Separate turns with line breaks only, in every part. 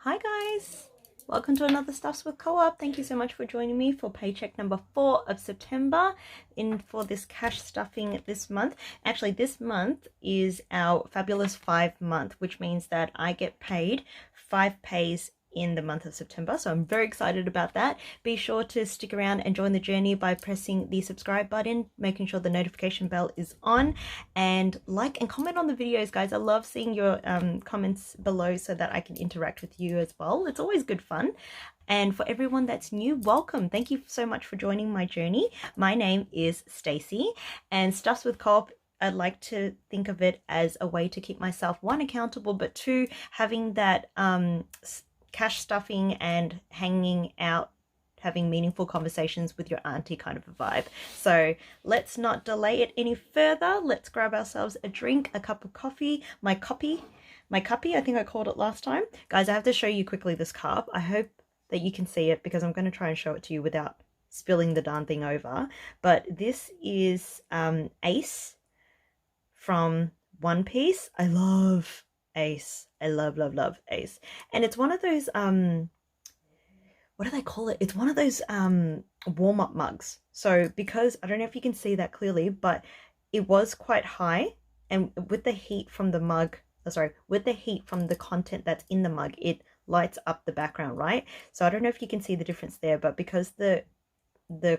Hi guys, welcome to another Stuffs with Co-op. Thank you so much for joining me for paycheck number 4 of September for this cash stuffing this month. Actually, this month is our fabulous 5 month, which means that I get paid 5 pays in the month of September, so I'm very excited about that. Be sure to stick around and join the journey by pressing the subscribe button, making sure the notification bell is on, and like and comment on the videos, guys. I love seeing your comments below so that I can interact with you as well. It's always good fun. And for everyone that's new, welcome. Thank you so much for joining my journey. My name is Stacey, and Stuffs with Co-op, I'd like to think of it as a way to keep myself, one, accountable, but two, having that cash stuffing and hanging out, having meaningful conversations with your auntie kind of a vibe. So let's not delay it any further. Let's grab ourselves a drink, a cup of coffee, my cuppy, I think I called it last time. Guys, I have to show you quickly this cup. I hope that you can see it because I'm going to try and show it to you without spilling the darn thing over. But this is Ace from One Piece. I love Ace. I love Ace. And it's one of those what do they call it? It's one of those warm-up mugs. So because I don't know if you can see that clearly, but it was quite high, and with the heat from the mug, with the heat from the content that's in the mug, it lights up the background, right? So I don't know if you can see the difference there, but because the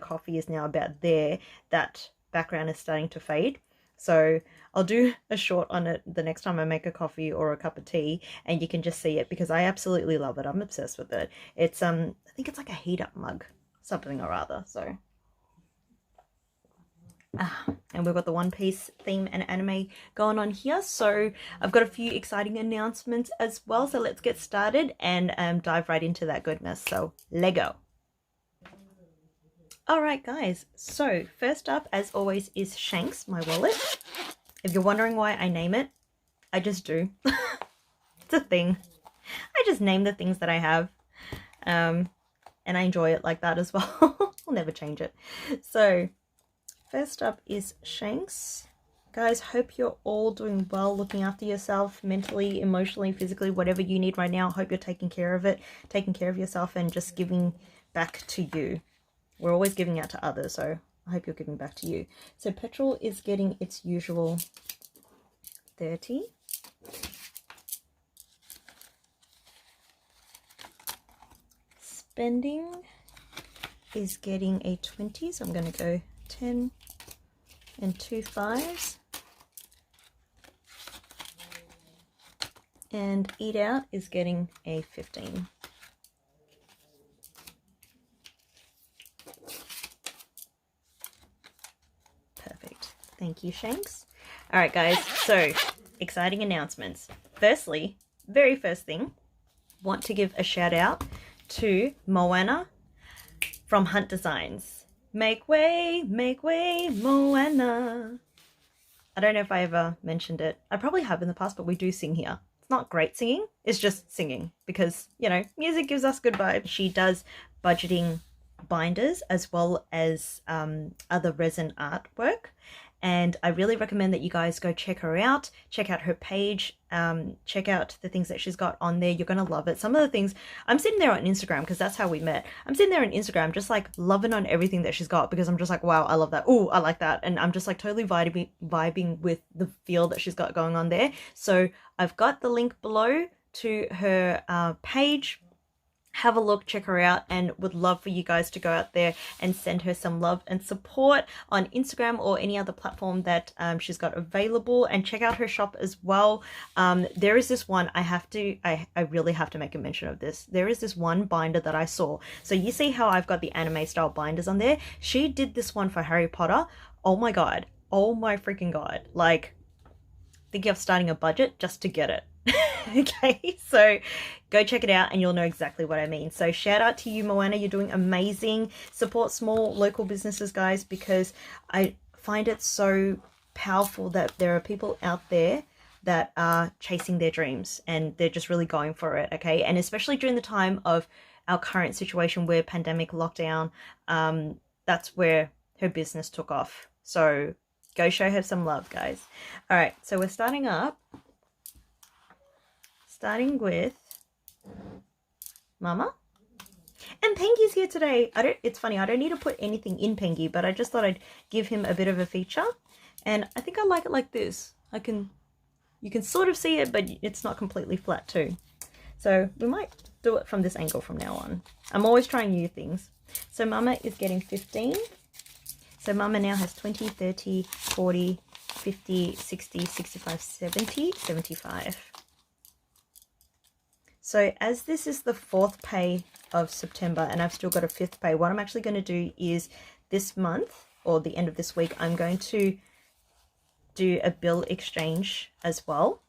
coffee is now about there, that background is starting to fade. So I'll do a short on it the next time I make a coffee or a cup of tea, and you can just see it because I absolutely love it. I'm obsessed with it. It's I think it's like a heat up mug, something or other. So and we've got the One Piece theme and anime going on here. So I've got a few exciting announcements as well. So let's get started and dive right into that goodness. So Lego. Alright guys, so first up, as always, is Shanks, my wallet. If you're wondering why I name it, I just do. It's a thing. I just name the things that I have. And I enjoy it like that as well. I'll never change it. So, first up is Shanks. Guys, hope you're all doing well, looking after yourself mentally, emotionally, physically, whatever you need right now. Hope you're taking care of it, taking care of yourself, and just giving back to you. We're always giving out to others, so I hope you're giving back to you. So petrol is getting its usual 30. Spending is getting a 20, so I'm going to go 10 and 2 5s. And eat out is getting a 15. Thank you, Shanks. All right, guys, so exciting announcements. Firstly, very first thing, want to give a shout out to Moana from Hunt Designs. Make way, Moana. I don't know if I ever mentioned it. I probably have in the past, but we do sing here. It's not great singing, it's just singing because, you know, music gives us good vibes. She does budgeting binders as well as other resin artwork. And I really recommend that you guys go check her out, check out her page, check out the things that she's got on there. You're going to love it. Some of the things, I'm sitting there on Instagram because that's how we met. I'm sitting there on Instagram just like loving on everything that she's got because I'm just like, wow, I love that. Ooh, I like that. And I'm just like totally vibing with the feel that she's got going on there. So I've got the link below to her page. Have a look, check her out, and would love for you guys to go out there and send her some love and support on Instagram or any other platform that she's got available, and check out her shop as well. There is this one, I really have to make a mention of this. There is this one binder that I saw. So you see how I've got the anime style binders on there? She did this one for Harry Potter. Oh my God. Oh my freaking God. Like, thinking of starting a budget just to get it. Okay, so go check it out and you'll know exactly what I mean. So shout out to you, Moana. You're doing amazing. Support small local businesses, guys, because I find it so powerful that there are people out there that are chasing their dreams and they're just really going for it, okay? And especially during the time of our current situation where pandemic lockdown, that's where her business took off. So go show her some love, guys. All right, so we're starting with Mama. And Pengy's here today. It's funny, I don't need to put anything in Pengy, but I just thought I'd give him a bit of a feature. And I think I like it like this. You can sort of see it, but it's not completely flat too. So we might do it from this angle from now on. I'm always trying new things. So Mama is getting 15. So Mama now has 20, 30, 40, 50, 60, 65, 70, 75. So as this is the 4th pay of September and I've still got a 5th pay, what I'm actually going to do is this month or the end of this week, I'm going to do a bill exchange as well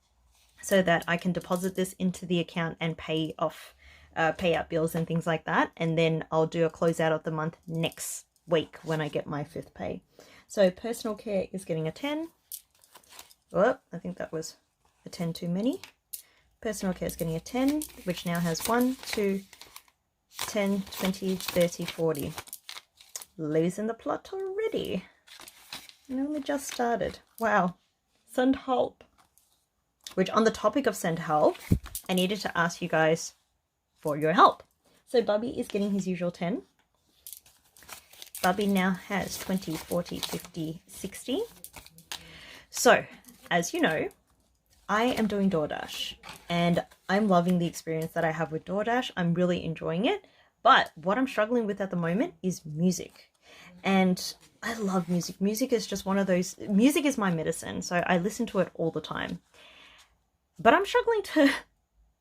so that I can deposit this into the account and pay out bills and things like that. And then I'll do a closeout of the month next week when I get my 5th pay. So personal care is getting a 10. Oh, I think that was a 10 too many. Personal care is getting a 10, which now has 1, 2, 10, 20, 30, 40. Losing the plot already. And only just started. Wow. Send help. Which, on the topic of send help, I needed to ask you guys for your help. So Bubby is getting his usual 10. Bubby now has 20, 40, 50, 60. So, as you know, I am doing DoorDash and I'm loving the experience that I have with DoorDash. I'm really enjoying it. But what I'm struggling with at the moment is music. And I love music. Music is just one of those, music is my medicine. So I listen to it all the time. But I'm struggling to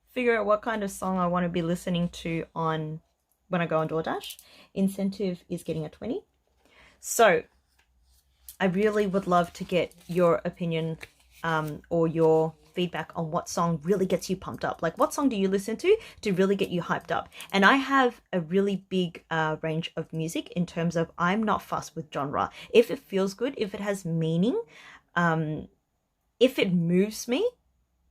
figure out what kind of song I want to be listening to when I go on DoorDash. Incentive is getting a 20. So I really would love to get your opinion or your feedback on what song really gets you pumped up. Like, what song do you listen to really get you hyped up? And I have a really big range of music in terms of I'm not fussed with genre. If it feels good, if it has meaning, if it moves me,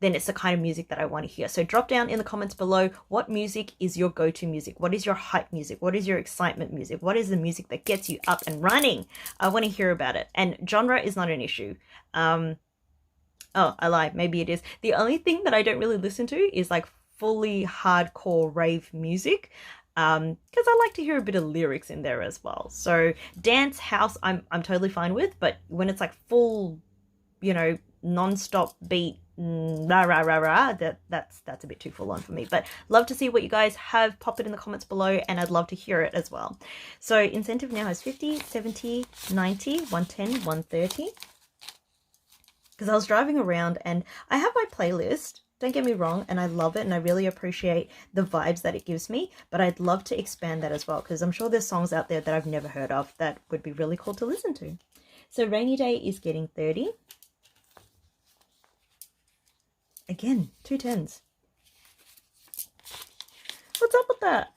then it's the kind of music that I want to hear. So drop down in the comments below, what music is your go-to music? What is your hype music? What is your excitement music? What is the music that gets you up and running? I want to hear about it. And genre is not an issue. Oh, I lied. Maybe it is. The only thing that I don't really listen to is like fully hardcore rave music. Because I like to hear a bit of lyrics in there as well. So dance, house, I'm totally fine with. But when it's like full, you know, non-stop beat, rah, rah, rah, rah, that's a bit too full on for me. But love to see what you guys have. Pop it in the comments below and I'd love to hear it as well. So incentive now has 50, 70, 90, 110, 130. Because I was driving around and I have my playlist, don't get me wrong, and I love it and I really appreciate the vibes that it gives me, but I'd love to expand that as well because I'm sure there's songs out there that I've never heard of that would be really cool to listen to. So Rainy Day is getting 30. Again, 2 10s. What's up with that?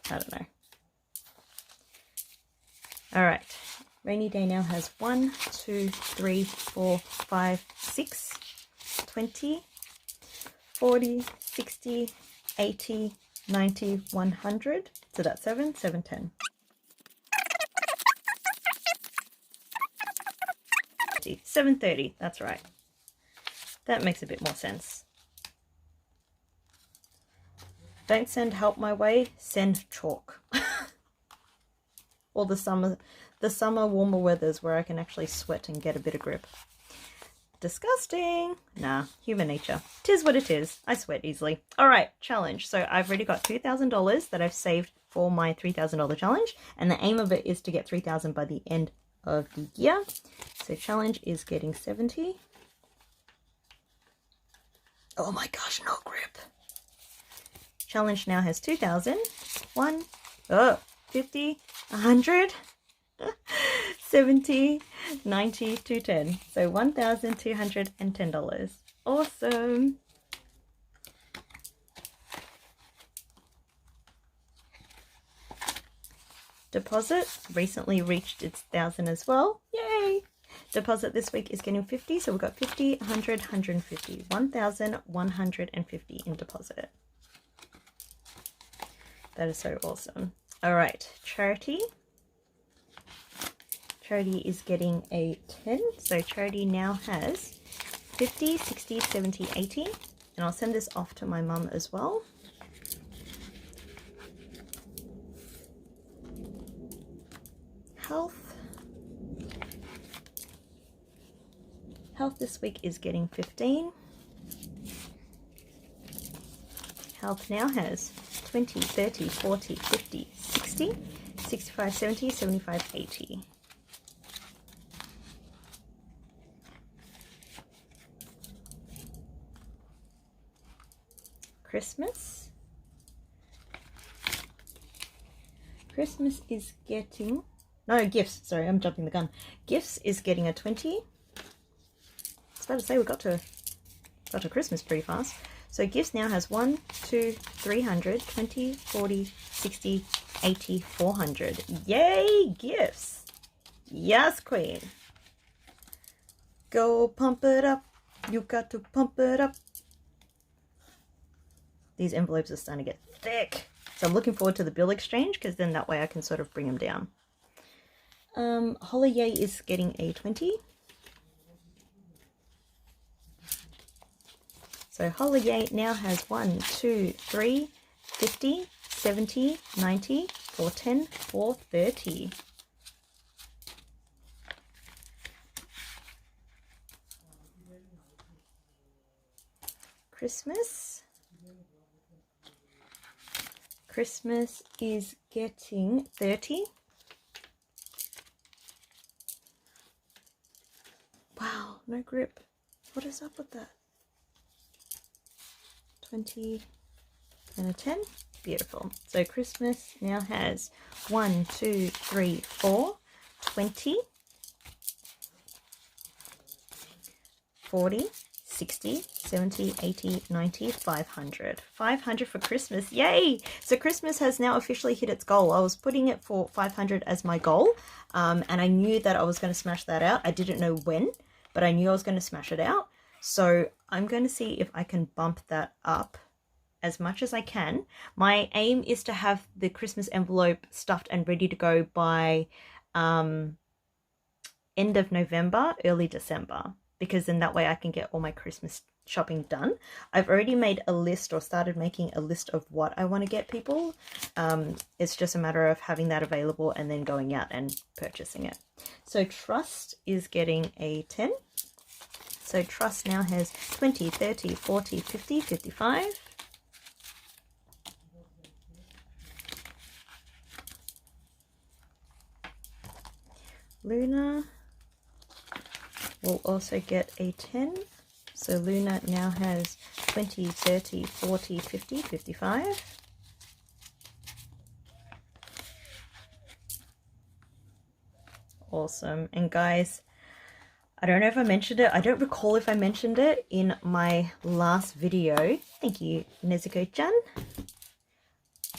I don't know. All right. Rainy Day now has 1, 2, 3, 4, 5, 6, 20, 40, 60, 80, 90, 100. So that's 7, 7, 10. 730, that's right. That makes a bit more sense. Don't send help my way, send chalk. Or the summer warmer weathers where I can actually sweat and get a bit of grip. Disgusting. Nah, human nature. Tis what it is. I sweat easily. Alright, challenge. So I've already got $2,000 that I've saved for my $3,000 challenge. And the aim of it is to get $3,000 by the end of the year. So challenge is getting 70. Oh my gosh, no grip. Challenge now has 2,000. 1, 50, 100, 70, 90, 210. So $1,210. Awesome. Deposit recently reached its 1,000 as well. Yay! Deposit this week is getting 50. So we've got 50, 100, 150. 1,150 in deposit. That is so awesome. All right, charity. Charity is getting a 10. So charity now has 50, 60, 70, 80. And I'll send this off to my mum as well. health. Health this week is getting 15. Health now has 20, 30, 40, 50, 60, 65, 70, 75, 80. Christmas. Christmas is getting, no, gifts, sorry, I'm jumping the gun. Gifts is getting a 20. I was about to say we got to Christmas pretty fast. So gifts now has 1, 2, 300, 20, 40, 60, 80, 400. Yay, gifts. Yes, queen. Go pump it up. You got to pump it up. These envelopes are starting to get thick. So I'm looking forward to the bill exchange because then that way I can sort of bring them down. Holiday is getting a 20. So Holiday now has 1, 2, 3, 50, 70, 90, 410, 430. Christmas. Christmas is getting 30. Wow, no grip. What is up with that? 20 and a 10. Beautiful. So Christmas now has 1, 2, 3, 4, 20, 40, 60, 70, 80, 90, 500. 500 for Christmas. Yay! So Christmas has now officially hit its goal. I was putting it for 500 as my goal, and I knew that I was going to smash that out. I didn't know when, but I knew I was going to smash it out. So I'm going to see if I can bump that up as much as I can. My aim is to have the Christmas envelope stuffed and ready to go by end of November, early December, because then that way I can get all my Christmas shopping done. I've already made a list or started making a list of what I want to get people. It's just a matter of having that available and then going out and purchasing it. So Trust is getting a 10. So Trust now has 20, 30, 40, 50, 55. Luna will also get a 10. So Luna now has 20, 30, 40, 50, 55. Awesome. And guys, I don't know if I mentioned it. I don't recall if I mentioned it in my last video. Thank you, Nezuko-chan.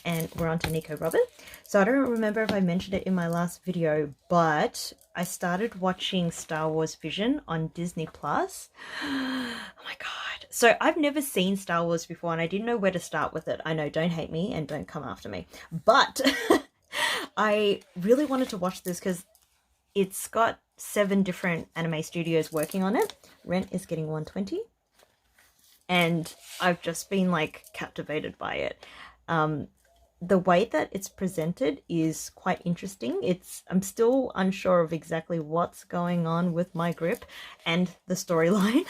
And we're on to Nico Robert. So I don't remember if I mentioned it in my last video, but I started watching Star Wars Vision on Disney Plus. Oh my god. So I've never seen Star Wars before and I didn't know where to start with it. I know, don't hate me and don't come after me. But I really wanted to watch this because it's got 7 different anime studios working on it. Rent is getting 120. And I've just been like captivated by it. The way that it's presented is quite interesting. I'm still unsure of exactly what's going on with my grip and the storyline,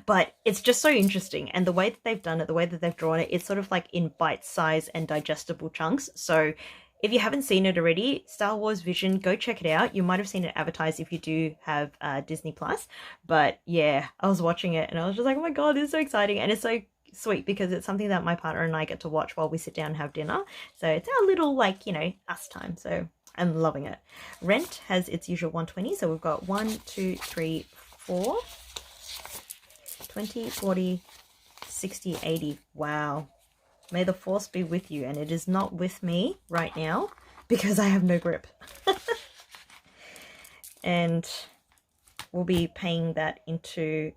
but it's just so interesting. And the way that they've done it, the way that they've drawn it, it's sort of like in bite size and digestible chunks. So if you haven't seen it already, Star Wars Vision, go check it out. You might have seen it advertised if you do have Disney Plus. But yeah, I was watching it and I was just like, oh my god, this is so exciting. And it's so sweet because it's something that my partner and I get to watch while we sit down and have dinner. So it's our little, like, you know, us time. So I'm loving it. Rent has its usual 120. So we've got 1, 2, 3, 4, 20, 40, 60, 80. Wow. May the force be with you. And it is not with me right now because I have no grip. And we'll be paying that into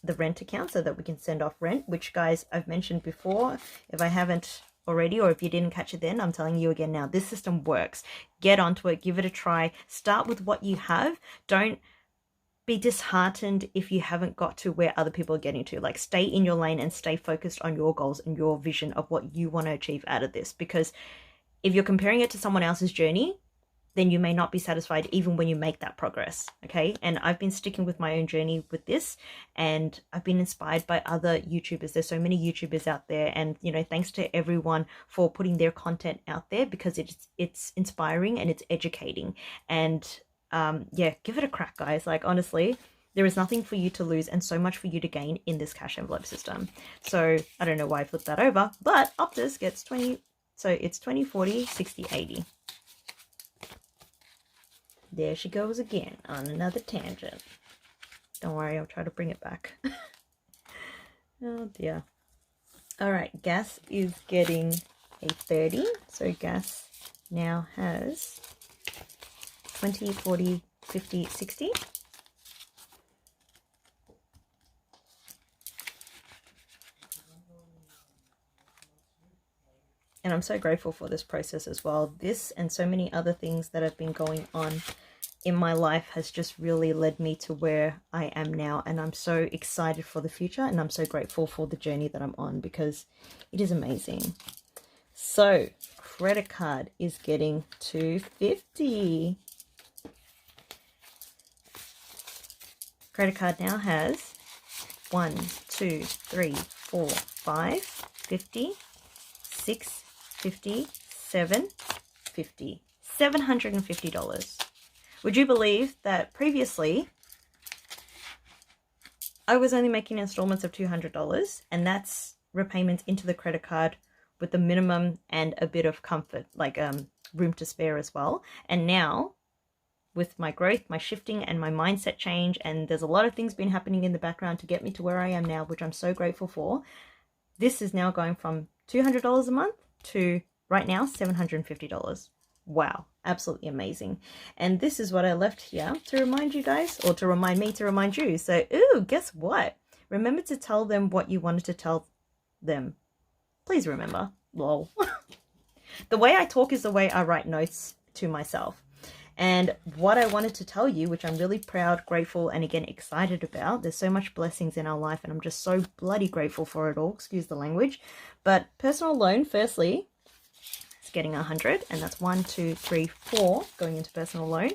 the rent account so that we can send off rent, which, guys, I've mentioned before. If I haven't already, or if you didn't catch it then, I'm telling you again now, this system works. Get onto it, give it a try. Start with what you have. Don't be disheartened if you haven't got to where other people are getting to. Like, stay in your lane and stay focused on your goals and your vision of what you want to achieve out of this. Because if you're comparing it to someone else's journey, then you may not be satisfied even when you make that progress, okay? And I've been sticking with my own journey with this, and I've been inspired by other YouTubers. There's so many YouTubers out there, and, you know, thanks to everyone for putting their content out there, because it's inspiring and it's educating. And yeah, give it a crack, guys. Like, honestly, there is nothing for you to lose and so much for you to gain in this cash envelope system. So I don't know why I flipped that over, but Optus gets 20, so it's 20, 40, 60, 80. There she goes again on another tangent. Don't worry, I'll try to bring it back. Oh dear. All right, gas is getting a 30. So gas now has 20, 40, 50, 60. And I'm so grateful for this process as well. This and so many other things that have been going on in my life has just really led me to where I am now. And I'm so excited for the future, and I'm so grateful for the journey that I'm on, because it is amazing. So credit card is getting $2.50. Credit card now has 1, 2, 3, 4, 5, 50, 6, 50, 7, 50, $750. Would you believe that previously I was only making installments of $200, and that's repayments into the credit card with the minimum and a bit of comfort, like room to spare as well. And now with my growth, my shifting, and my mindset change, and there's a lot of things been happening in the background to get me to where I am now, which I'm so grateful for. This is now going from $200 a month to right now $750. Wow, absolutely amazing. And this is what I left here to remind you guys, or to remind me to remind you. So, ooh, guess what? Remember to tell them what you wanted to tell them. Please remember. Lol. The way I talk is the way I write notes to myself. And what I wanted to tell you, which I'm really proud, grateful, and again, excited about. There's so much blessings in our life, and I'm just so bloody grateful for it all. Excuse the language. But personal loan, firstly, it's getting 100, and that's 1, 2, 3, 4 going into personal loan.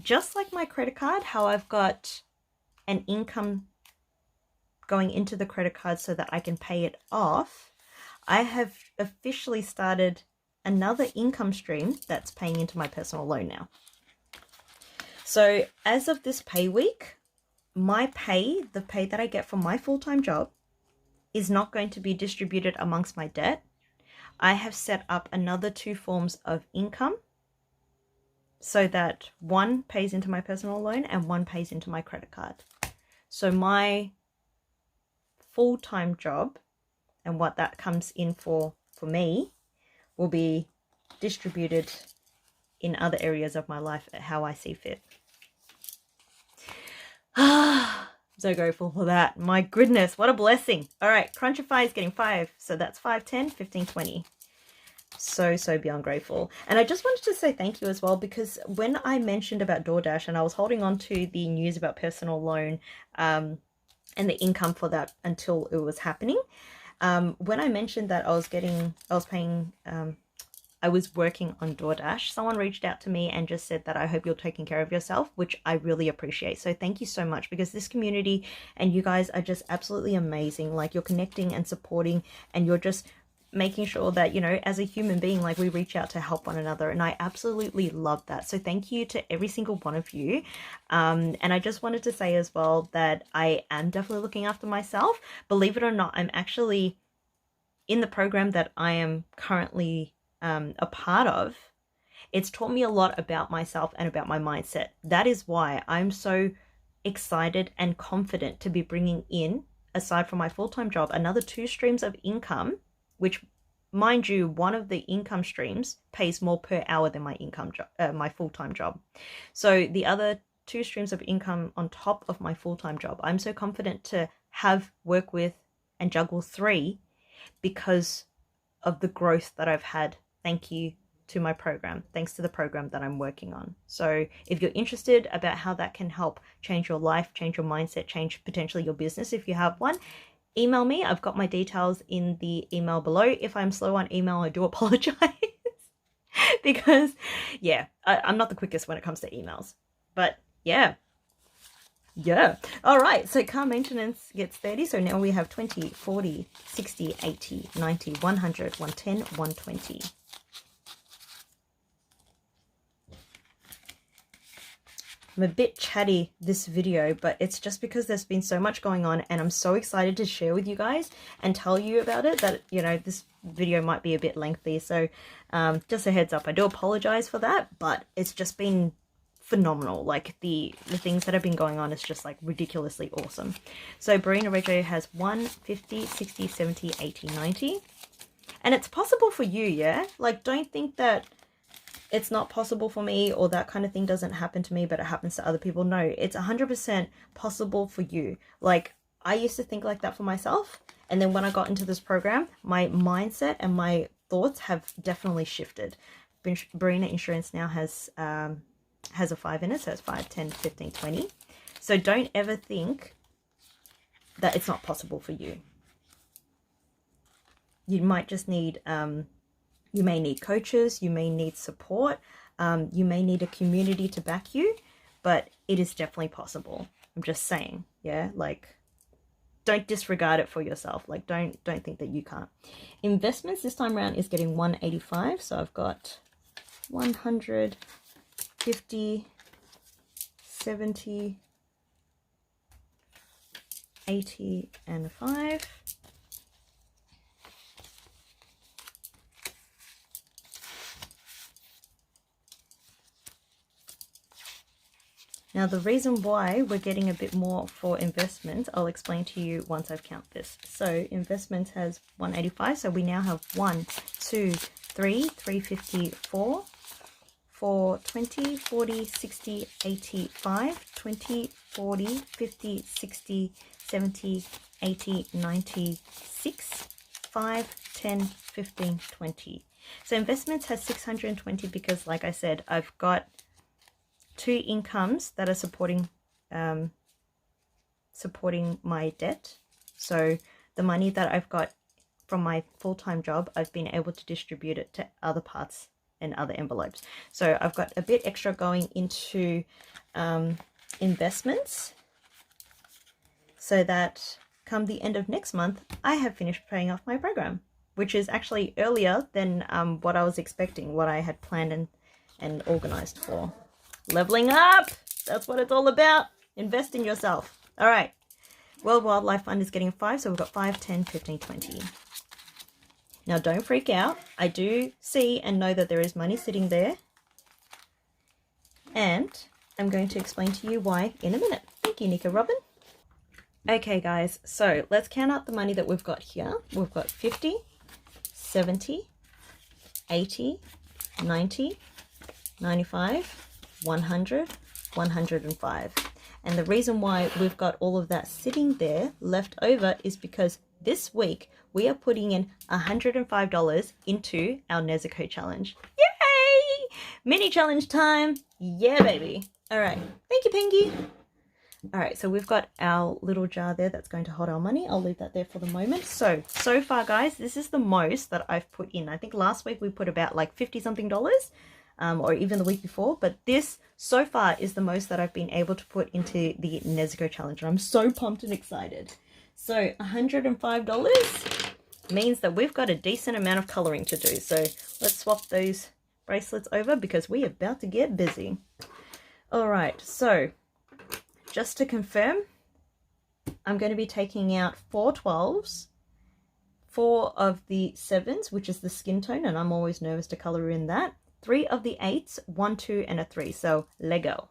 Just like my credit card, how I've got an income going into the credit card so that I can pay it off, I have officially started another income stream that's paying into my personal loan now. So as of this pay week, my pay, the pay that I get from my full-time job, is not going to be distributed amongst my debt. I have set up another 2 forms of income so that one pays into my personal loan and one pays into my credit card. So my full-time job and what that comes in for me will be distributed in other areas of my life at how I see fit. I'm so grateful for that. My goodness, what a blessing. All right, Crunchify is getting 5. So that's 5, 10, 15, 20. So beyond grateful. And I just wanted to say thank you as well, because when I mentioned about DoorDash, and I was holding on to the news about personal loan and the income for that until it was happening, when I mentioned that I was working on DoorDash, someone reached out to me and just said that I hope you're taking care of yourself, which I really appreciate. So thank you so much, because this community and you guys are just absolutely amazing. Like, you're connecting and supporting, and you're just making sure that, you know, as a human being, like, we reach out to help one another, and I absolutely love that. So thank you to every single one of you. And I just wanted to say as well that I am definitely looking after myself. Believe it or not, I'm actually in the program that I am currently a part of. It's taught me a lot about myself and about my mindset. That is why I'm so excited and confident to be bringing in, aside from my full-time job, another 2 streams of income, which, mind you, one of the income streams pays more per hour than my my full-time job. So the other 2 streams of income on top of my full-time job, I'm so confident to work with and juggle 3 because of the growth that I've had. Thank you to my program, thanks to the program that I'm working on. So if you're interested about how that can help change your life, change your mindset, change potentially your business if you have one, email me. I've got my details in the email below. If I'm slow on email, I do apologize. because yeah, I'm not the quickest when it comes to emails, but yeah. All right, so car maintenance gets 30. So now we have 20, 40, 60, 80, 90, 100, 110, 120. I'm a bit chatty this video, but it's just because there's been so much going on and I'm so excited to share with you guys and tell you about it that, you know, this video might be a bit lengthy. So just a heads up, I do apologize for that, but it's just been phenomenal. Like the things that have been going on is just like ridiculously awesome. So Barina Reggio has 1, 50, 60, 70, 80, 90. And it's possible for you, yeah? Like don't think that it's not possible for me or that kind of thing doesn't happen to me, but it happens to other people. No, it's 100% possible for you. Like I used to think like that for myself. And then when I got into this program, my mindset and my thoughts have definitely shifted. Barina Insurance now has a 5 in it. So it's 5, 10, 15, 20. So don't ever think that it's not possible for you. You might just need, you may need coaches, you may need support, you may need a community to back you, but it is definitely possible. I'm just saying, yeah, like don't disregard it for yourself. Like don't think that you can't. Investments this time around is getting 185. So I've got 100, 50, 70, 80, and 5. Now the reason why we're getting a bit more for investments, I'll explain to you once I've count this. So investments has 185, so we now have 1, 2, 3, 354, 4, 20, 40, 60, 80, 5, 20, 40, 50, 60, 70, 80, 90, 6, 5, 10, 15, 20. So investments has 620 because like I said, I've got 2 incomes that are supporting my debt. So the money that I've got from my full-time job, I've been able to distribute it to other parts and other envelopes. So I've got a bit extra going into investments so that come the end of next month, I have finished paying off my program, which is actually earlier than what I was expecting, what I had planned and organized for. Leveling up, that's what it's all about. Invest in yourself. All right, World Wildlife Fund is getting 5, so we've got 5, 10, 15, 20. Now don't freak out. I do see and know that there is money sitting there, and I'm going to explain to you why in a minute. Thank you, Nika Robin. Okay guys, so let's count out the money that we've got here. We've got 50, 70, 80, 90, 95, 100, 105. And the reason why we've got all of that sitting there left over is because this week we are putting in $105 into our Nezuko challenge. Yay! Mini challenge time. Yeah, baby. All right. Thank you, Pengy. All right, so we've got our little jar there that's going to hold our money. I'll leave that there for the moment. So far, guys, this is the most that I've put in. I think last week we put about like 50 something dollars. Or even the week before, but this so far is the most that I've been able to put into the Nezuko challenge, and I'm so pumped and excited. So $105 means that we've got a decent amount of coloring to do. So let's swap those bracelets over because we're about to get busy. All right, so just to confirm, I'm going to be taking out 4 12s, 4 of the 7s, which is the skin tone, and I'm always nervous to color in that. 3 of the 8s, 1, 2, and a 3. So Lego.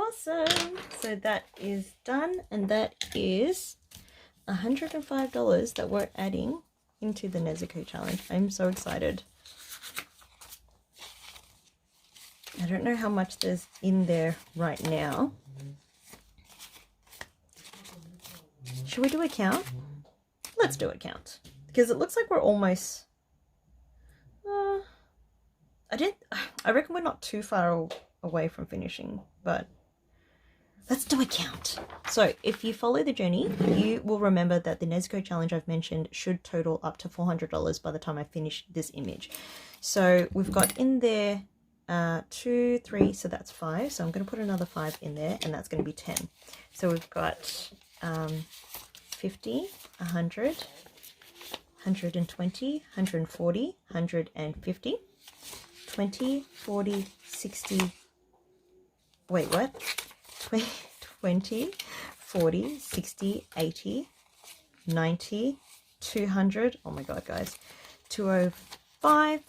Awesome. So that is done, and that is $105 that we're adding into the Nezuko challenge. I'm so excited. I don't know how much there's in there right now. Should we do a count? Let's do a count, because it looks like we're almost I reckon we're not too far away from finishing, but let's do a count. So if you follow the journey, you will remember that the Nezuko challenge I've mentioned should total up to $400 by the time I finish this image. So we've got in there 2, 3, so that's 5. So I'm going to put another 5 in there, and that's going to be 10. So we've got 50, 100, 120, 140, 150, 20, 40, 60, wait, what? 20, 40, 60, 80, 90, 200, oh my god guys, 205,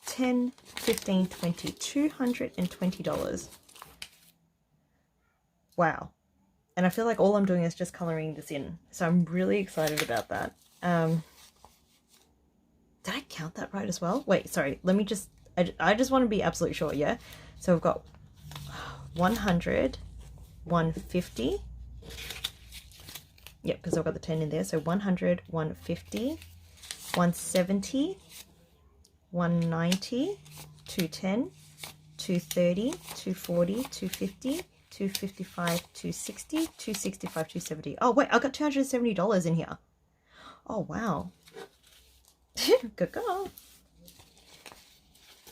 10, 15, 20, $220. Wow. And I feel like all I'm doing is just coloring this in, so I'm really excited about that. Did I count that right as well? Wait, sorry, let me just, I just want to be absolutely sure, yeah? So we've got 100, 150, yep, because I've got the 10 in there, so 100, 150, 170, 190, 210, 230, 240, 250, 255, 260, 265, 270. Oh wait, I got $270 in here. Oh wow. Good girl.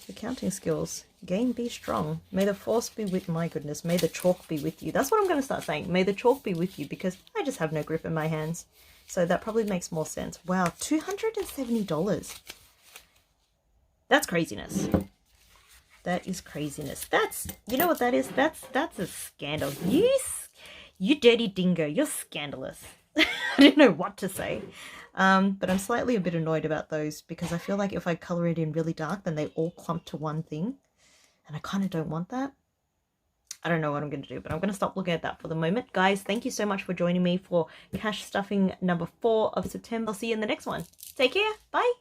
The counting skills. Gain be strong. May the force be with, my goodness, may the chalk be with you. That's what I'm going to start saying. May the chalk be with you, because I just have no grip in my hands. So that probably makes more sense. Wow, $270. That's craziness. That is craziness. That's, you know what that is? That's a scandal. You dirty dingo. You're scandalous. I didn't know what to say. But I'm slightly a bit annoyed about those, because I feel like if I color it in really dark, then they all clump to one thing. And I kind of don't want that. I don't know what I'm going to do, but I'm going to stop looking at that for the moment. Guys, thank you so much for joining me for cash stuffing number 4 of September. I'll see you in the next one. Take care. Bye.